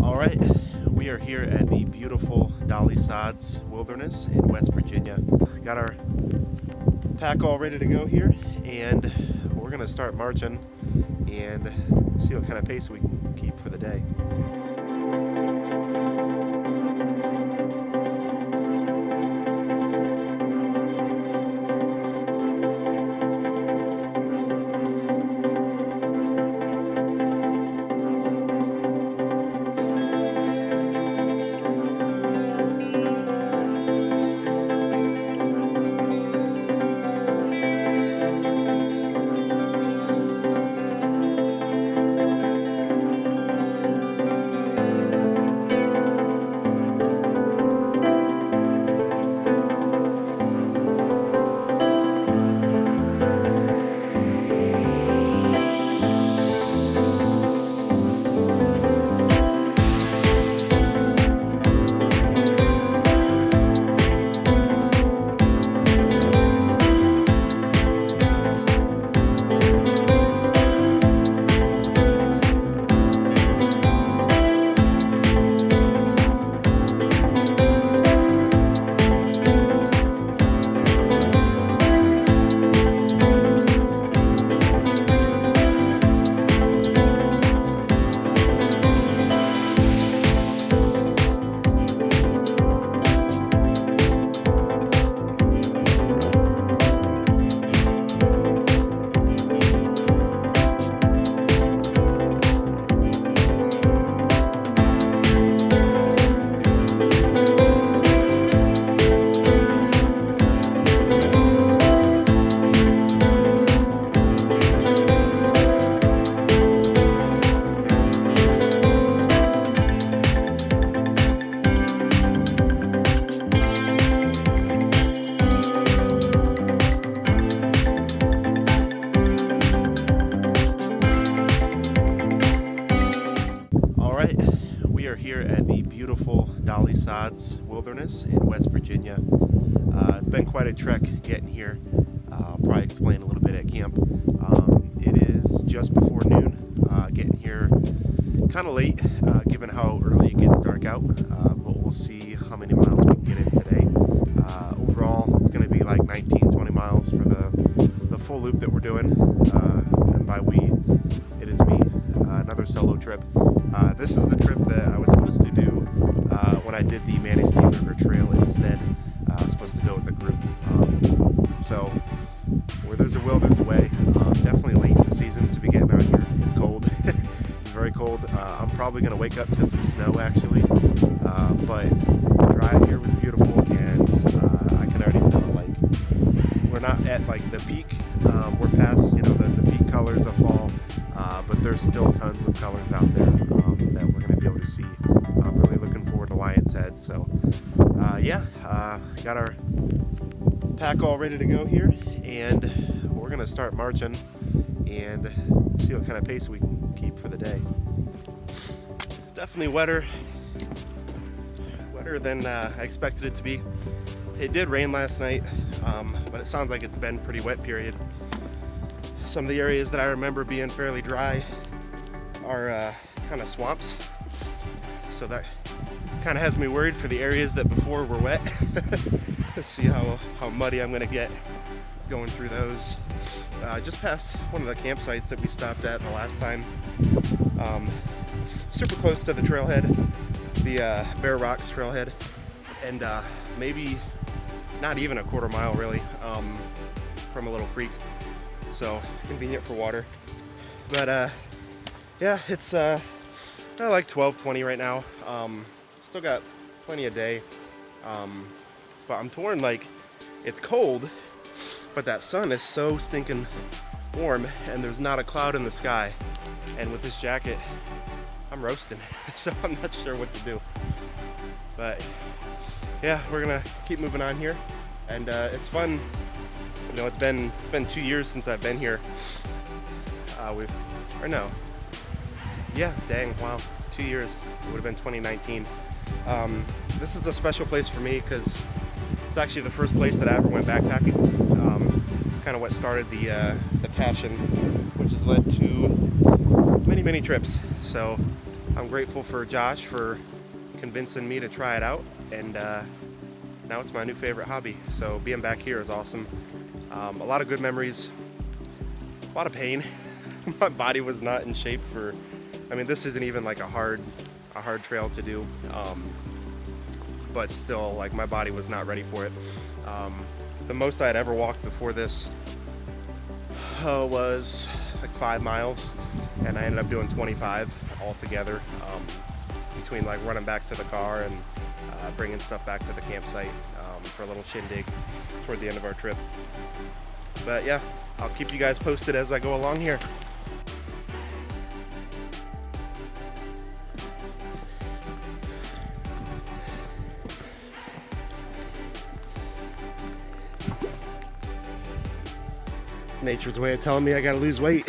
Alright, we are here at the beautiful Dolly Sods Wilderness in West Virginia. Got our pack all ready to go here, and we're going to start marching and see what kind of pace we can keep for the day. Alright, we are here at the beautiful Dolly Sods Wilderness in West Virginia. It's been quite a trek getting here. I'll probably explain a little bit at camp. It is just before noon, getting here kind of late given how early it gets dark out, but we'll see how many miles we can get in today. Overall, it's going to be like 19-20 miles for the full loop that we're doing, and by we, it is me, another solo trip. This is the trip that I was supposed to do when I did the Manistee River Trail instead. I was supposed to go with a group. So, where there's a will, there's a way. Definitely late in the season to be getting out here. It's cold. It's very cold. I'm probably going to wake up to some snow actually. But the drive here was beautiful, and I can already tell, like, we're not at like the peak. We're past, the peak colors of fall. But there's still tons of colors out there that we're going to be able to see. I'm really looking forward to Lion's Head. So, got our pack all ready to go here, and we're going to start marching and see what kind of pace we can keep for the day. Definitely wetter than I expected it to be. It did rain last night, but it sounds like it's been pretty wet period. Some of the areas that I remember being fairly dry are kind of swamps, so that kind of has me worried for the areas that before were wet. Let's see how muddy I'm going to get going through those. Just past one of the campsites that we stopped at the last time, super close to the trailhead, the Bear Rocks trailhead, and maybe not even a quarter mile really from a little creek. So convenient for water. But it's like 12:20 right now. Still got plenty of day, but I'm torn. Like, it's cold, but that sun is so stinking warm, and there's not a cloud in the sky, and with this jacket I'm roasting. So I'm not sure what to do, but yeah, we're gonna keep moving on here, and it's fun. It's been 2 years since I've been here. Wow, 2 years. It would have been 2019. This is a special place for me because it's actually the first place that I ever went backpacking. Kind of what started the passion, which has led to many trips. So I'm grateful for Josh for convincing me to try it out, and now it's my new favorite hobby. So being back here is awesome. A lot of good memories, a lot of pain. My body was not in shape for, I mean, this isn't even like a hard trail to do, but still, like, my body was not ready for it. The most I'd ever walked before this was like 5 miles, and I ended up doing 25 altogether, between like running back to the car and bringing stuff back to the campsite for a little shindig toward the end of our trip. But yeah, I'll keep you guys posted as I go along here. Nature's way of telling me I gotta lose weight.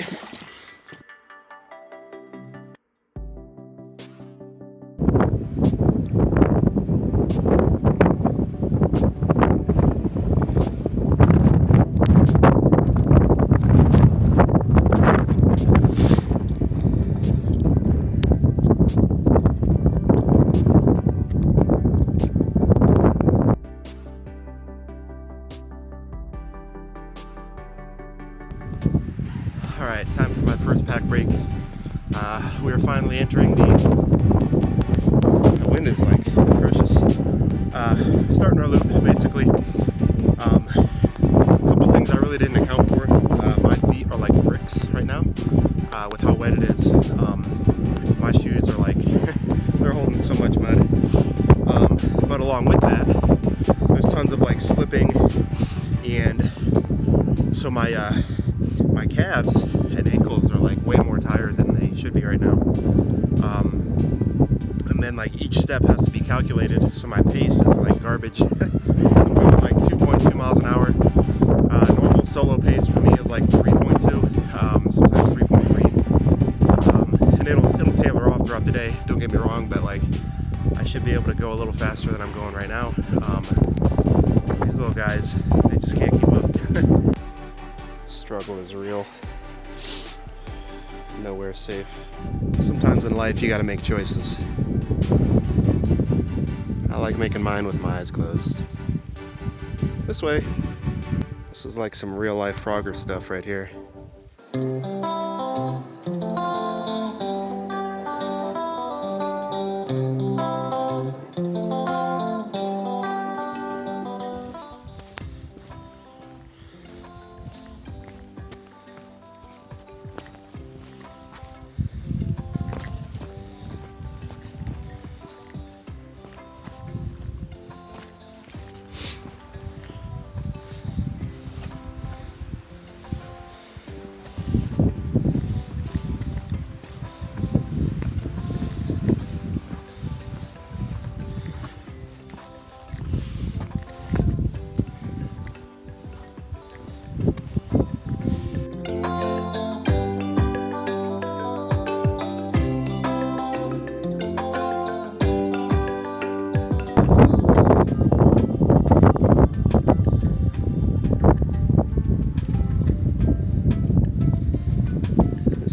Alright, time for my first pack break. We are finally entering the wind is like atrocious. Starting our loop, basically. A couple things I really didn't account for. My feet are like bricks right now, with how wet it is. My shoes are like, they're holding so much mud. But along with that, there's tons of like slipping, and so my calves and ankles are like way more tired than they should be right now. And then like each step has to be calculated, so my pace is like garbage. I'm going like 2.2 miles an hour. Normal solo pace for me is like 3.2, sometimes 3.3. And it'll tailor off throughout the day, don't get me wrong, but like I should be able to go a little faster than I'm going right now. These little guys, they just can't keep up. Struggle is real. Nowhere safe. Sometimes in life you gotta make choices. I like making mine with my eyes closed. This way. This is like some real life Frogger stuff right here.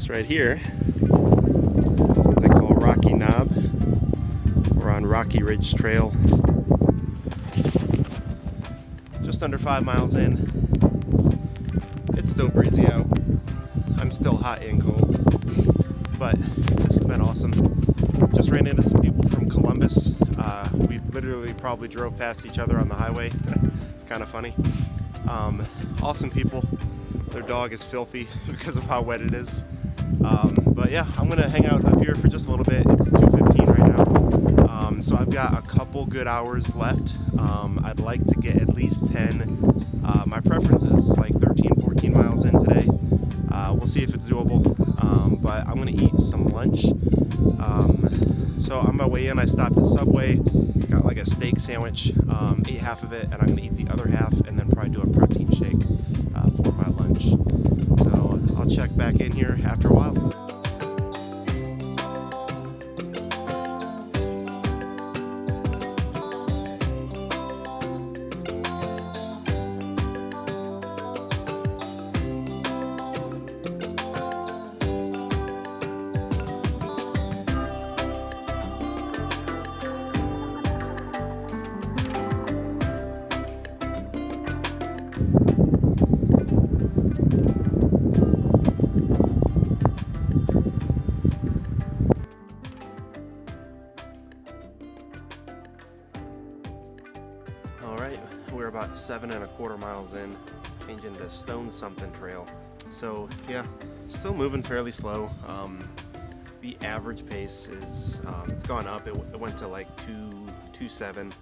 Right here, what they call Rocky Knob. We're on Rocky Ridge Trail. Just under 5 miles in. It's still breezy out. I'm still hot and cold, but this has been awesome. Just ran into some people from Columbus. We literally probably drove past each other on the highway. It's kind of funny. Awesome people. Their dog is filthy because of how wet it is. But yeah, I'm gonna hang out up here for just a little bit. It's 2:15 right now, so I've got a couple good hours left. I'd like to get at least 10. My preference is like 13, 14 miles in today. We'll see if it's doable, but I'm gonna eat some lunch. So on my way in, I stopped at Subway, got like a steak sandwich, ate half of it, and I'm gonna eat the other half, and then probably do a protein shake for my lunch. So I'll check back in here after a while. All right, we're about 7¼ miles in, changing to Stone Something Trail. So yeah, still moving fairly slow. The average pace is, it's gone up. It went to like 2.27.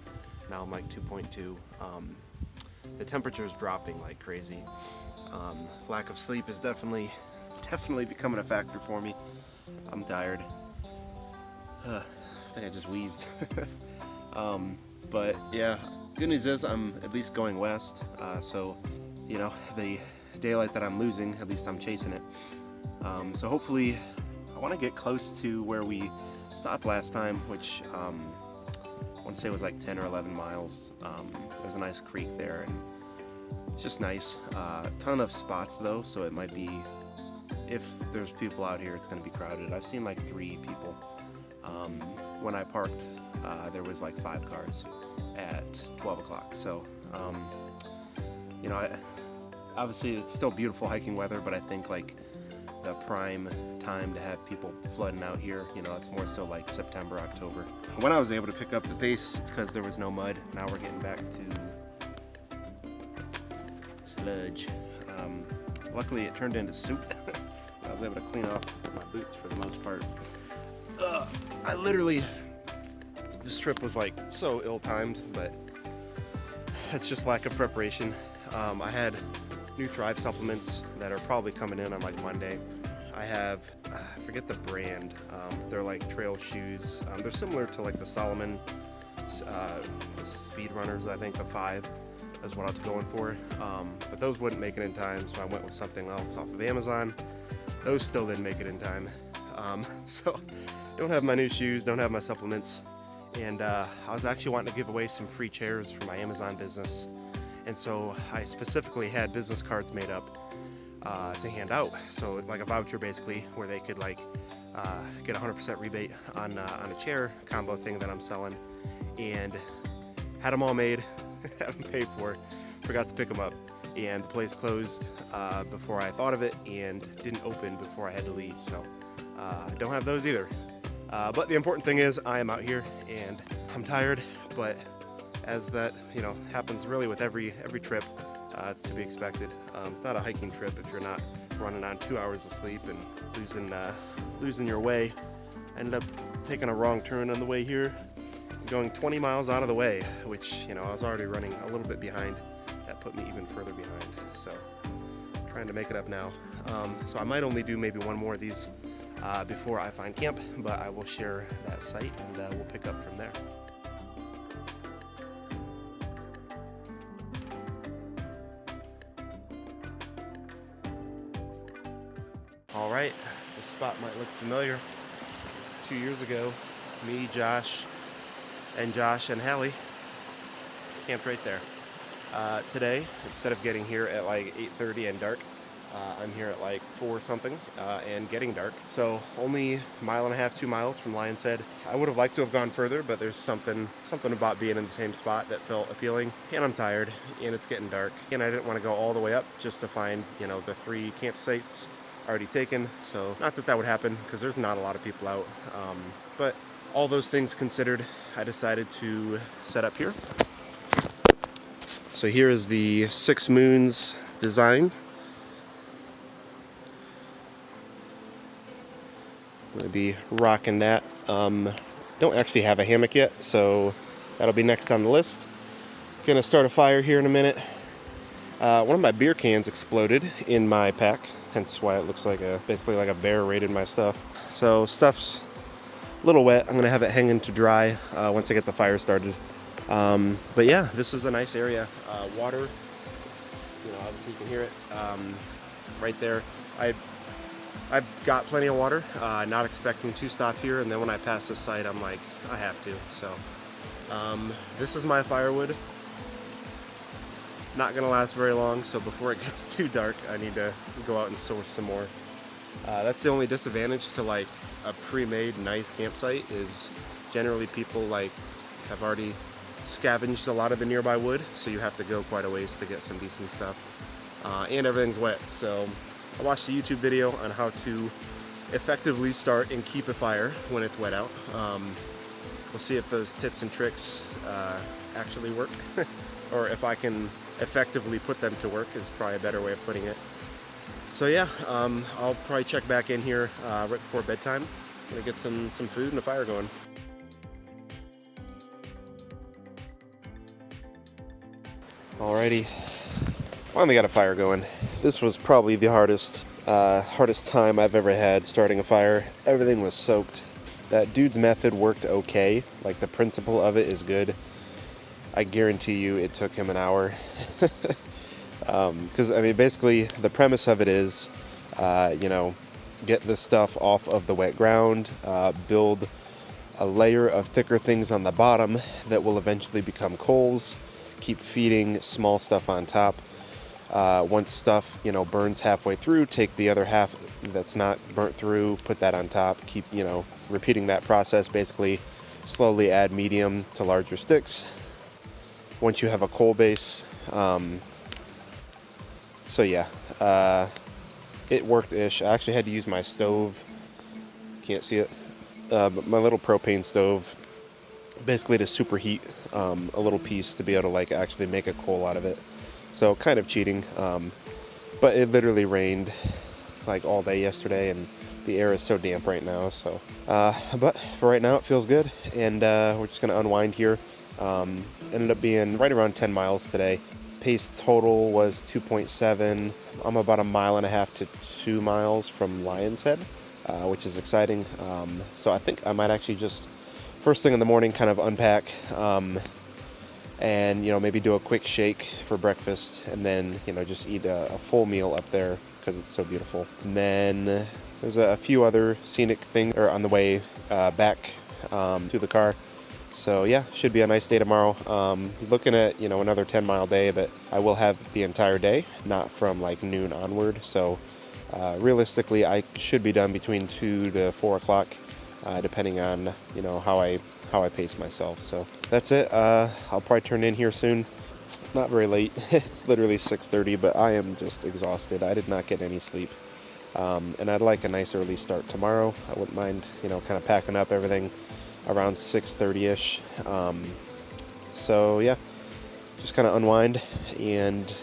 Now I'm like 2.2. The temperature's dropping like crazy. Lack of sleep is definitely becoming a factor for me. I'm tired. I think I just wheezed. But yeah, good news is I'm at least going west. So, you know, the daylight that I'm losing, at least I'm chasing it. So hopefully, I want to get close to where we stopped last time, which I want to say was like 10 or 11 miles. There's a nice creek there, and it's just nice. A ton of spots though, so it might be, if there's people out here, it's going to be crowded. I've seen like 3 people. When I parked, there was like 5 cars at 12 o'clock. So, you know, obviously it's still beautiful hiking weather, but I think like the prime time to have people flooding out here, you know, it's more so like September, October. When I was able to pick up the pace, it's because there was no mud. Now we're getting back to sludge. Luckily it turned into soup. I was able to clean off my boots for the most part. I literally, this trip was like so ill-timed, but it's just lack of preparation. I had new Thrive supplements that are probably coming in on like Monday. I have, I forget the brand, they're like trail shoes. They're similar to like the Solomon Speed Runners, I think the 5 is what I was going for. But those wouldn't make it in time, so I went with something else off of Amazon. Those still didn't make it in time. So don't have my new shoes, don't have my supplements. And I was actually wanting to give away some free chairs for my Amazon business. And so I specifically had business cards made up to hand out. So like a voucher basically, where they could like get 100% rebate on a chair combo thing that I'm selling. And had them all made, had them paid for, forgot to pick them up. And the place closed before I thought of it and didn't open before I had to leave. So I don't have those either. But the important thing is I am out here and I'm tired, but as that, you know, happens really with every trip, it's to be expected. It's not a hiking trip if you're not running on 2 hours of sleep and losing your way. I ended up taking a wrong turn on the way here, going 20 miles out of the way, which, you know, I was already running a little bit behind. That put me even further behind. So trying to make it up now. So I might only do maybe one more of these before I find camp, but I will share that site and we'll pick up from there. All right, this spot might look familiar. 2 years ago, me, Josh and Hallie camped right there. Today, instead of getting here at like 8:30 and dark, I'm here at like 4 something and getting dark. So only 1.5, 2 miles from Lion's Head. I would have liked to have gone further, but there's something about being in the same spot that felt appealing. And I'm tired, and it's getting dark. And I didn't want to go all the way up just to find, you know, the 3 campsites already taken. So not that would happen, because there's not a lot of people out. But all those things considered, I decided to set up here. So here is the 6 Moons design. I'm going to be rocking that. Don't actually have a hammock yet, so that'll be next on the list. Gonna start a fire here in a minute. One of my beer cans exploded in my pack, hence why it looks like basically like a bear raided my stuff. So stuff's a little wet. I'm gonna have it hanging to dry once I get the fire started. But yeah, this is a nice area. Water, you know, obviously you can hear it right there. I've got plenty of water, not expecting to stop here, and then when I pass this site, I'm like, I have to. So this is my firewood. Not gonna last very long, so before it gets too dark, I need to go out and source some more. That's the only disadvantage to like a pre-made nice campsite, is generally people like have already scavenged a lot of the nearby wood, so you have to go quite a ways to get some decent stuff. And everything's wet, so I watched a YouTube video on how to effectively start and keep a fire when it's wet out. We'll see if those tips and tricks actually work or if I can effectively put them to work is probably a better way of putting it. So yeah, I'll probably check back in here right before bedtime. I'm gonna get some food and a fire going. Alrighty, finally got a fire going. This was probably the hardest time I've ever had starting a fire. Everything was soaked. That dude's method worked okay. Like, the principle of it is good. I guarantee you it took him an hour. Because, I mean, basically the premise of it is, you know, get this stuff off of the wet ground, build a layer of thicker things on the bottom that will eventually become coals, keep feeding small stuff on top. Once stuff, you know, burns halfway through, take the other half that's not burnt through, put that on top, keep, you know, repeating that process. Basically slowly add medium to larger sticks once you have a coal base. So yeah, it worked-ish. I actually had to use my stove, can't see it, but my little propane stove, basically to superheat a little piece to be able to like actually make a coal out of it. So kind of cheating, but it literally rained like all day yesterday, and the air is so damp right now. So, but for right now it feels good, and we're just gonna unwind here. Ended up being right around 10 miles today. Pace total was 2.7. I'm about 1.5 miles to 2 miles from Lion's Head, which is exciting. So I think I might actually just first thing in the morning kind of unpack, and, you know, maybe do a quick shake for breakfast, and then, you know, just eat a full meal up there because it's so beautiful. And then there's a few other scenic things on the way back to the car. So yeah, should be a nice day tomorrow. Looking at, you know, another 10-mile day, but I will have the entire day, not from like noon onward. So realistically, I should be done between 2 to 4 o'clock, depending on, you know, how I pace myself. So that's it. I'll probably turn in here soon. Not very late. It's literally 6:30, but I am just exhausted. I did not get any sleep, and I'd like a nice early start tomorrow. I wouldn't mind, you know, kind of packing up everything around 6:30ish. So yeah, just kind of unwind and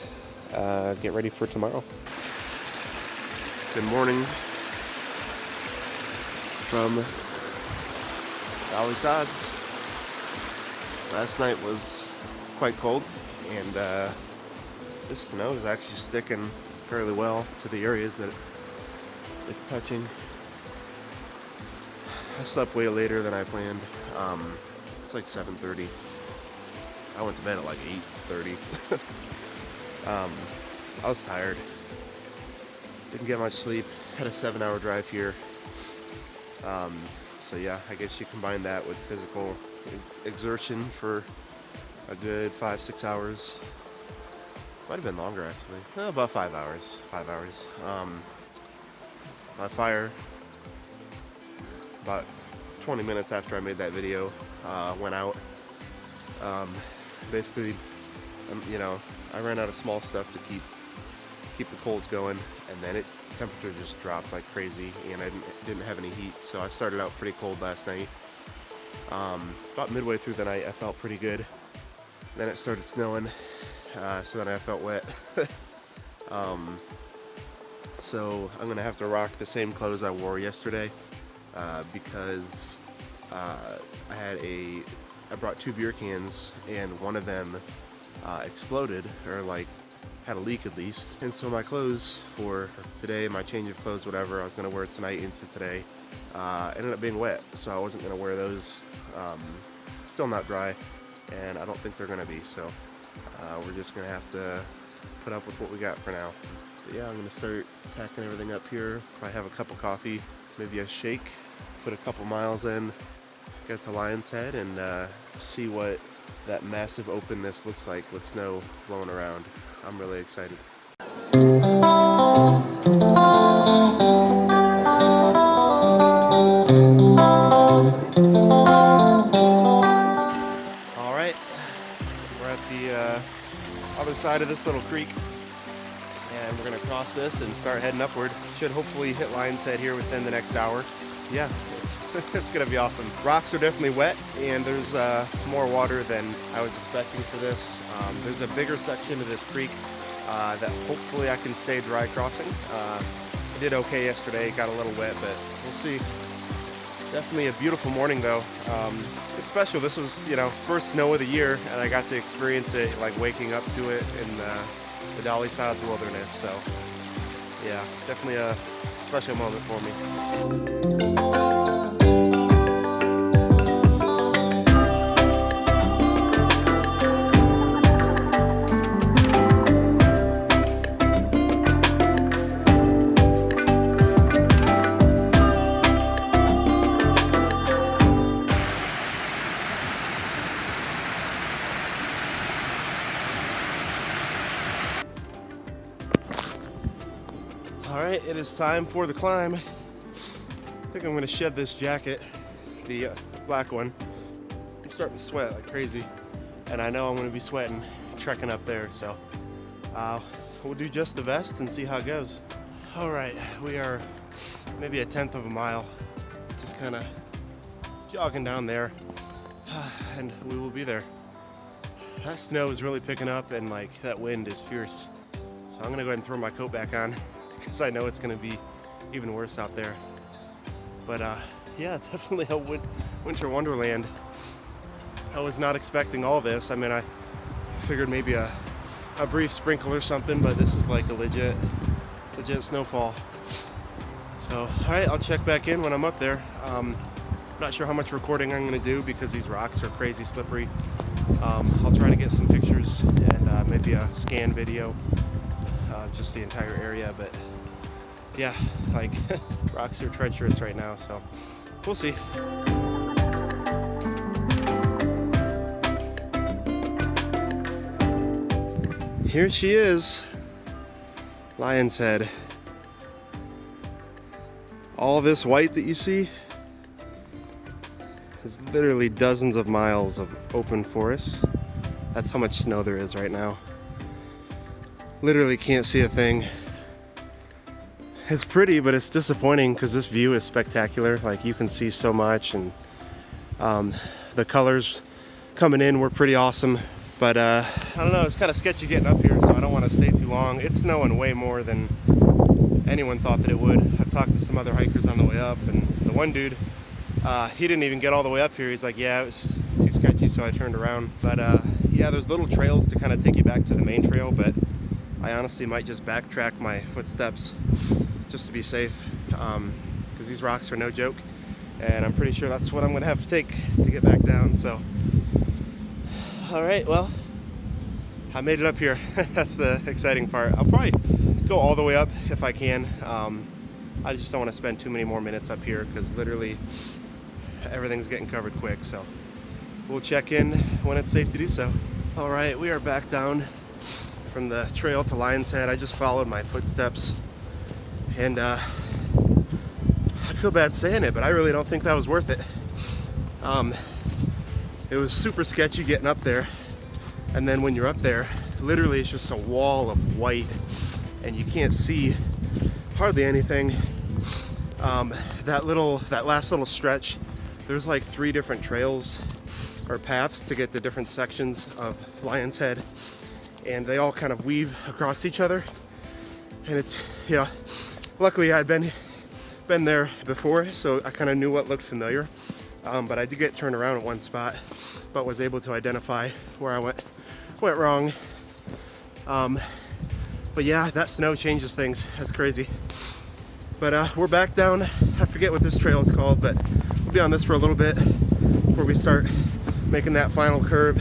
get ready for tomorrow. Good morning from Dolly Sods. Last night was quite cold, and this snow is actually sticking fairly well to the areas that it's touching. I slept way later than I planned. It's like 7:30. I went to bed at like 8:30. I was tired. Didn't get much sleep. Had a 7-hour drive here. So yeah, I guess you combine that with physical exertion for a good 5-6 hours. Might have been longer actually. About 5 hours. 5 hours. My fire, about 20 minutes after I made that video, went out. Basically, you know, I ran out of small stuff to keep the coals going, and then temperature just dropped like crazy, and I didn't have any heat, so I started out pretty cold last night. About midway through the night I felt pretty good. Then it started snowing, so then I felt wet. So I'm gonna have to rock the same clothes I wore yesterday, because I brought 2 beer cans, and one of them exploded, or like had a leak at least. And so my clothes for today, my change of clothes, whatever I was gonna wear tonight into today, ended up being wet, so I wasn't gonna wear those. Still not dry, and I don't think they're gonna be, so we're just gonna have to put up with what we got for now. But yeah, I'm gonna start packing everything up here. Probably have a cup of coffee, maybe a shake, put a couple miles in, get to Lion's Head, and see what that massive openness looks like with snow blowing around. I'm really excited. All right, we're at the other side of this little creek, and we're gonna cross this and start heading upward. Should hopefully hit Lion's Head here within the next hour. yeah, it's gonna be awesome. Rocks are definitely wet, and there's more water than I was expecting for this. There's a bigger section of this creek that hopefully I can stay dry crossing. I did okay yesterday, got a little wet, but we'll see. Definitely a beautiful morning though. It's special. This was, you know, first snow of the year, and I got to experience it, like waking up to it in the Dolly Sods Wilderness. So yeah, definitely a special moment for me. All right, it is time for the climb. I think I'm gonna shed this jacket, the black one. I'm starting to sweat like crazy, and I know I'm gonna be sweating trekking up there, so we'll do just the vest and see how it goes. All right, we are maybe a 1/10 of a mile, just kind of jogging down there, and we will be there. That snow is really picking up, and like that wind is fierce, so I'm gonna go ahead and throw my coat back on, because I know it's going to be even worse out there. But yeah, definitely a winter wonderland. I was not expecting all this. I mean, I figured maybe a brief sprinkle or something, but this is like a legit snowfall. So, all right, I'll check back in when I'm up there. Not sure how much recording I'm going to do because these rocks are crazy slippery. I'll try to get some pictures and maybe a scan video, just the entire area, but yeah, like rocks are treacherous right now, so we'll see. Here she is, Lion's Head. All this white that you see is literally dozens of miles of open forest. That's how much snow there is right now. Literally can't see a thing. It's pretty, but it's disappointing because this view is spectacular. Like, you can see so much, and the colors coming in were pretty awesome. But I don't know, it's kind of sketchy getting up here, so I don't want to stay too long. It's snowing way more than anyone thought that it would. I talked to some other hikers on the way up, and the one dude, he didn't even get all the way up here. He's like, yeah, it was too sketchy, so I turned around. But yeah, there's little trails to kind of take you back to the main trail, but I honestly might just backtrack my footsteps just to be safe, because these rocks are no joke, and I'm pretty sure that's what I'm gonna have to take to get back down. So all right, well, I made it up here. That's the exciting part. I'll probably go all the way up if I can. I just don't want to spend too many more minutes up here because literally everything's getting covered quick, so we'll check in when it's safe to do so. All right, we are back down from the trail to Lion's Head. I just followed my footsteps, and I feel bad saying it, but I really don't think that was worth it. It was super sketchy getting up there, and then when you're up there, literally it's just a wall of white, and you can't see hardly anything. That last little stretch, there's like 3 different trails or paths to get to different sections of Lion's Head, and they all kind of weave across each other. And it's, yeah, luckily I'd been there before, so I kind of knew what looked familiar. But I did get turned around at one spot, but was able to identify where I went wrong. But yeah, that snow changes things. That's crazy. But we're back down. I forget what this trail is called, but we'll be on this for a little bit before we start making that final curve.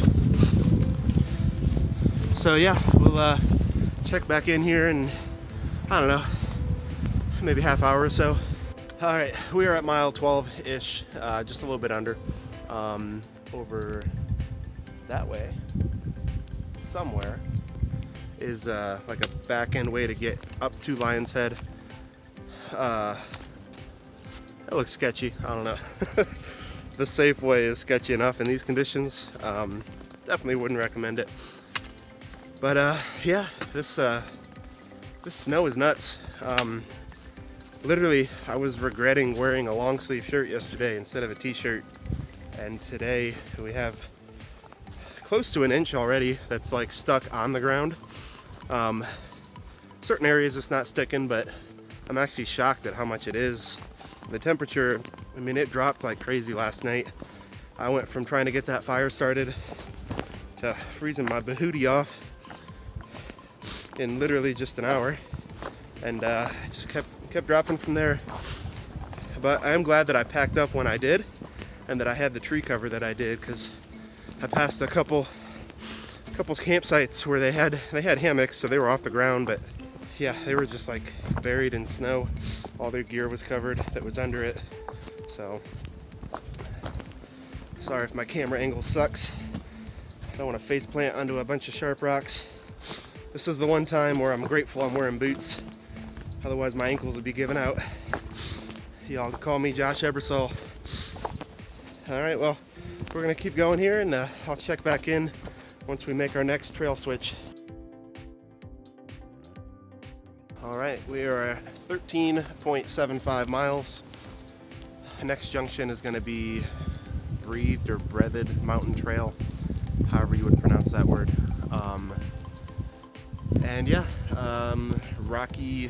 So yeah, we'll check back in here in, I don't know, maybe half hour or so. All right, we are at mile 12-ish, just a little bit under. Over that way, somewhere, is like a back end way to get up to Lion's Head. That looks sketchy, I don't know. The safe way is sketchy enough in these conditions. Definitely wouldn't recommend it. But yeah, this snow is nuts. Literally, I was regretting wearing a long sleeve shirt yesterday instead of a t-shirt, and today we have close to an inch already that's like stuck on the ground. Certain areas it's not sticking, but I'm actually shocked at how much it is. The temperature, I mean, it dropped like crazy last night. I went from trying to get that fire started to freezing my bahootie off in literally just an hour, and just kept dropping from there. But I am glad that I packed up when I did, and that I had the tree cover that I did, because I passed a couple campsites where they had hammocks, so they were off the ground, but yeah, they were just like buried in snow. All their gear was covered that was under it. So sorry if my camera angle sucks. I don't want to face plant onto a bunch of sharp rocks. This is the one time where I'm grateful I'm wearing boots. Otherwise my ankles would be giving out. Y'all can call me Josh Ebersol. Alright, well, we're going to keep going here, and I'll check back in once we make our next trail switch. Alright, we are at 13.75 miles. The next junction is going to be Breathed Mountain Trail, however you would pronounce that word. And yeah, Rocky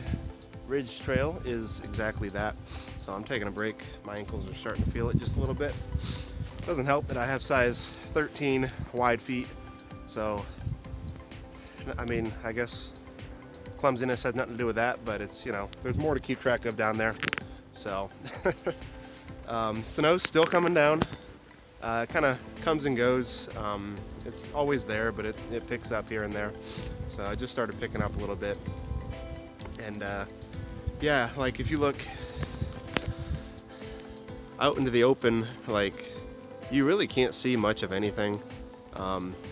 Ridge Trail is exactly that. So I'm taking a break. My ankles are starting to feel it just a little bit. Doesn't help that I have size 13 wide feet. So, I mean, I guess clumsiness has nothing to do with that, but it's, you know, there's more to keep track of down there. So, snow's still coming down. It kind of comes and goes. It's always there, but it picks up here and there. So I just started picking up a little bit. And yeah, like if you look out into the open, like you really can't see much of anything.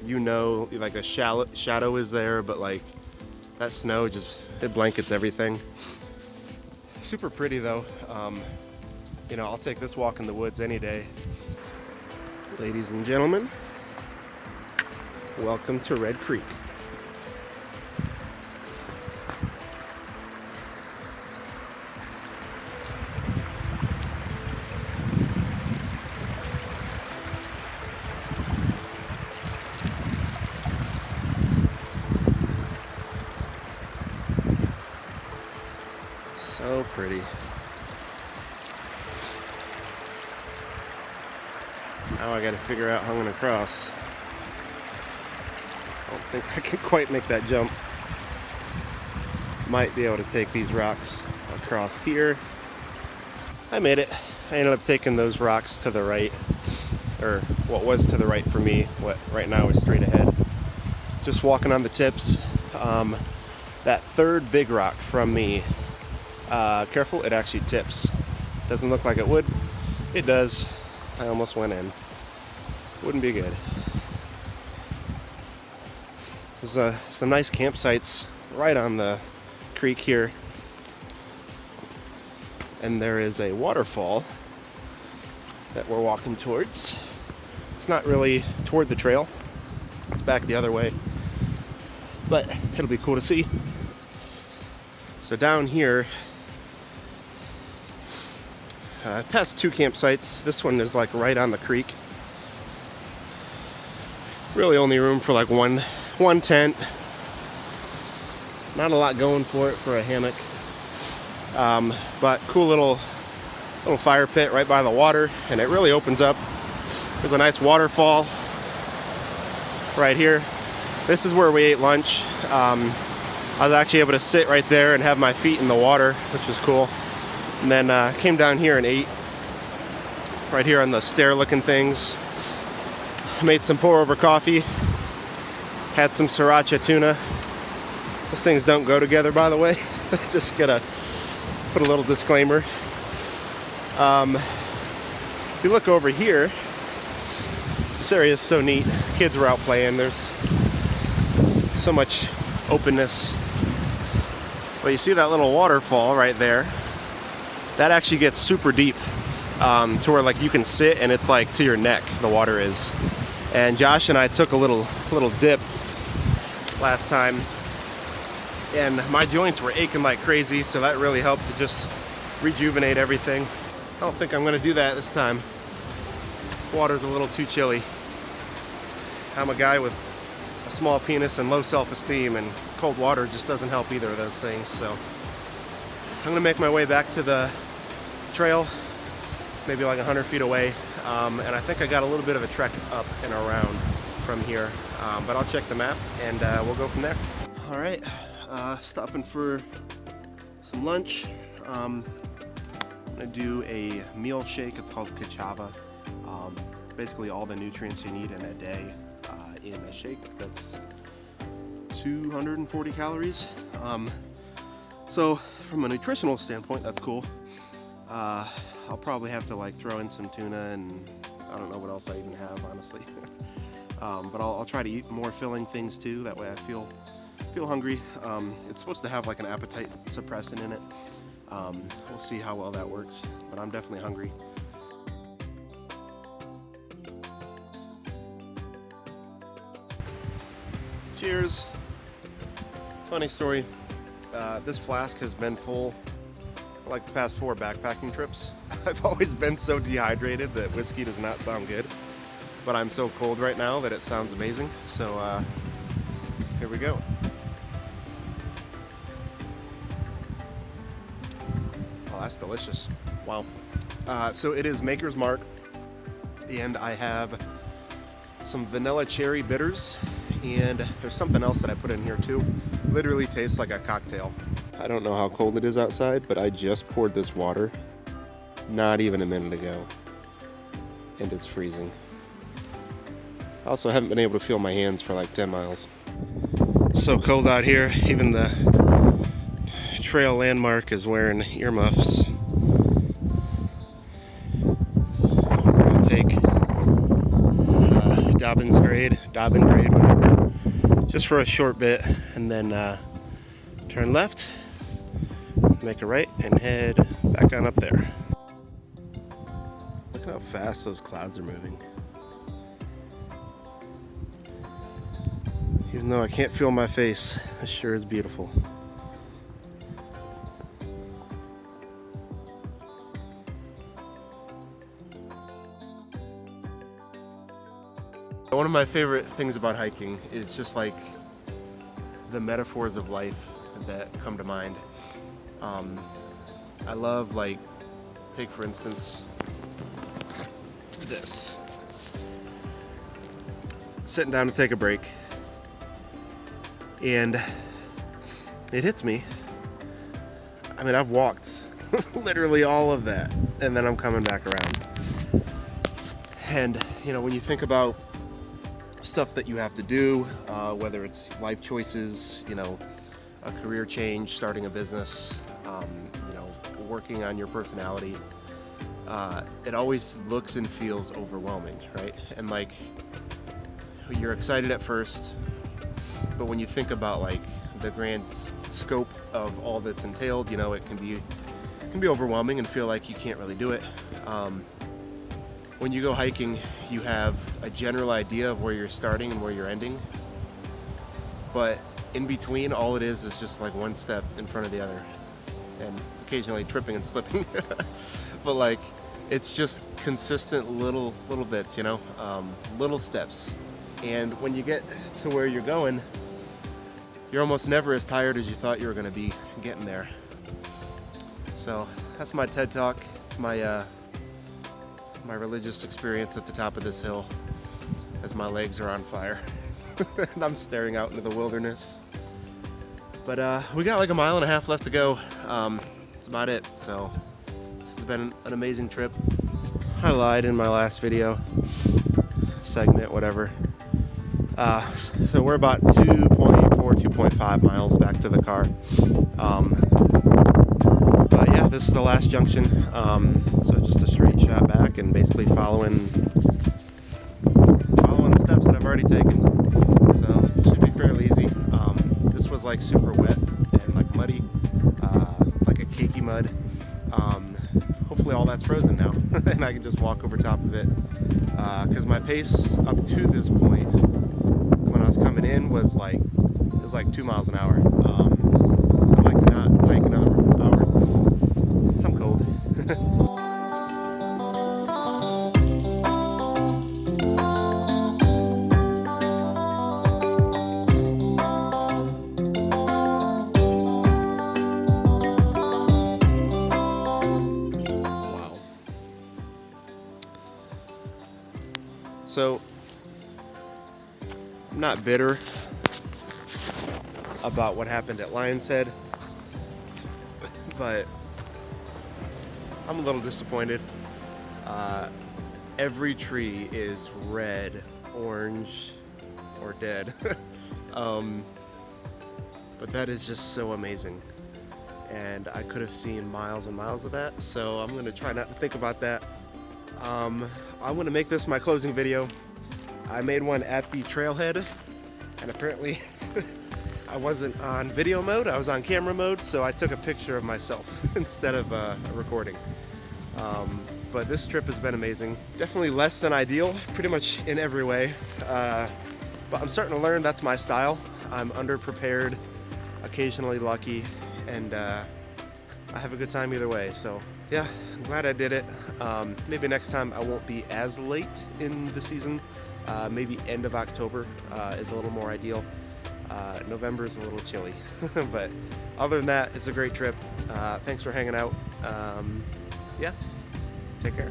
You know, like a shadow is there, but like that snow it blankets everything. Super pretty though. You know, I'll take this walk in the woods any day. Ladies and gentlemen, welcome to Red Creek. So pretty. Now I gotta figure out how I'm gonna cross. I don't think I can quite make that jump. Might be able to take these rocks across here. I made it. I ended up taking those rocks to the right, or what was to the right for me, what right now is straight ahead. Just walking on the tips. That third big rock from me, careful, it actually tips. Doesn't look like it would. It does. I almost went in. Wouldn't be good. There's some nice campsites right on the creek here. And there is a waterfall that we're walking towards. It's not really toward the trail. It's back the other way. But it'll be cool to see. So down here, I passed two campsites. This one is like right on the creek. Really only room for like one tent. Not a lot going for it for a hammock. But cool little fire pit right by the water, and it really opens up. There's a nice waterfall right here. This is where we ate lunch. I was actually able to sit right there and have my feet in the water, which was cool. And then came down here and ate right here on the stair looking things. Made some pour over coffee. Had some sriracha tuna. Those things don't go together, by the way. Just gotta put a little disclaimer. If you look over here, this area is so neat. Kids were out playing. There's so much openness. But you see that little waterfall right there? That actually gets super deep, to where like you can sit and it's like to your neck, the water is. And Josh and I took a little dip last time, and my joints were aching like crazy, so that really helped to just rejuvenate everything. I don't think I'm going to do that this time. Water's a little too chilly. I'm a guy with a small penis and low self-esteem, and cold water just doesn't help either of those things. So I'm going to make my way back to the trail, maybe like 100 feet away, and I think I got a little bit of a trek up and around from here, but I'll check the map and we'll go from there. All right, stopping for some lunch. I'm gonna do a meal shake. It's called Kachava. It's basically all the nutrients you need in a day in a shake. That's 240 calories. So from a nutritional standpoint, that's cool. I'll probably have to like throw in some tuna, and I don't know what else I even have, honestly. But I'll try to eat more filling things too. That way I feel hungry. It's supposed to have like an appetite suppressant in it. We'll see how well that works, but I'm definitely hungry. Cheers. Funny story. This flask has been full for like the past 4 backpacking trips. I've always been so dehydrated that whiskey does not sound good, but I'm so cold right now that it sounds amazing. So here we go. Oh, that's delicious. Wow. So it is Maker's Mark, and I have some vanilla cherry bitters, and there's something else that I put in here too. Literally tastes like a cocktail. I don't know how cold it is outside, but I just poured this water not even a minute ago, and it's freezing. I also haven't been able to feel my hands for like 10 miles. So cold out here, even the trail landmark is wearing earmuffs. I'll take Dobbin grade, whatever, just for a short bit, and then turn left, make a right, and head back on up there. Look at how fast those clouds are moving. Even though I can't feel my face, it sure is beautiful. One of my favorite things about hiking is just like the metaphors of life that come to mind. I love, like, take for instance this. Sitting down to take a break, and it hits me. I mean, I've walked literally all of that, and then I'm coming back around. And you know, when you think about stuff that you have to do, whether it's life choices, you know, a career change, starting a business, you know, working on your personality, it always looks and feels overwhelming, right? And like, you're excited at first, but when you think about like the grand scope of all that's entailed, you know, it can be overwhelming and feel like you can't really do it. When you go hiking, you have a general idea of where you're starting and where you're ending, but in between, all it is just like one step in front of the other, and occasionally tripping and slipping. But like, it's just consistent little bits, you know, little steps. And when you get to where you're going, you're almost never as tired as you thought you were going to be getting there. So that's my TED Talk. It's my religious experience at the top of this hill as my legs are on fire and I'm staring out into the wilderness. But we got like 1.5 miles left to go. That's about it. So this has been an amazing trip. I lied in my last video segment, whatever. So we're about 2.5 miles back to the car. But yeah, this is the last junction. So just a straight shot back and basically following the steps that I've already taken. So it should be fairly easy. This was like super wet and like muddy, like a cakey mud. Hopefully all that's frozen now and I can just walk over top of it. Because my pace up to this point, when I was coming in, was like 2 miles an hour. I'd like to not hike another hour. I'm cold. Wow. So, I'm not bitter about what happened at Lion's Head, but I'm a little disappointed. Every tree is red, orange, or dead. But that is just so amazing. And I could have seen miles and miles of that, so I'm gonna try not to think about that. I'm gonna make this my closing video. I made one at the trailhead, and apparently I wasn't on video mode, I was on camera mode, so I took a picture of myself instead of a recording. But this trip has been amazing. Definitely less than ideal, pretty much in every way. But I'm starting to learn that's my style. I'm underprepared, occasionally lucky, and I have a good time either way. So yeah, I'm glad I did it. Maybe next time I won't be as late in the season. Maybe end of October is a little more ideal. November is a little chilly. But other than that, it's a great trip. Thanks for hanging out. Yeah, take care.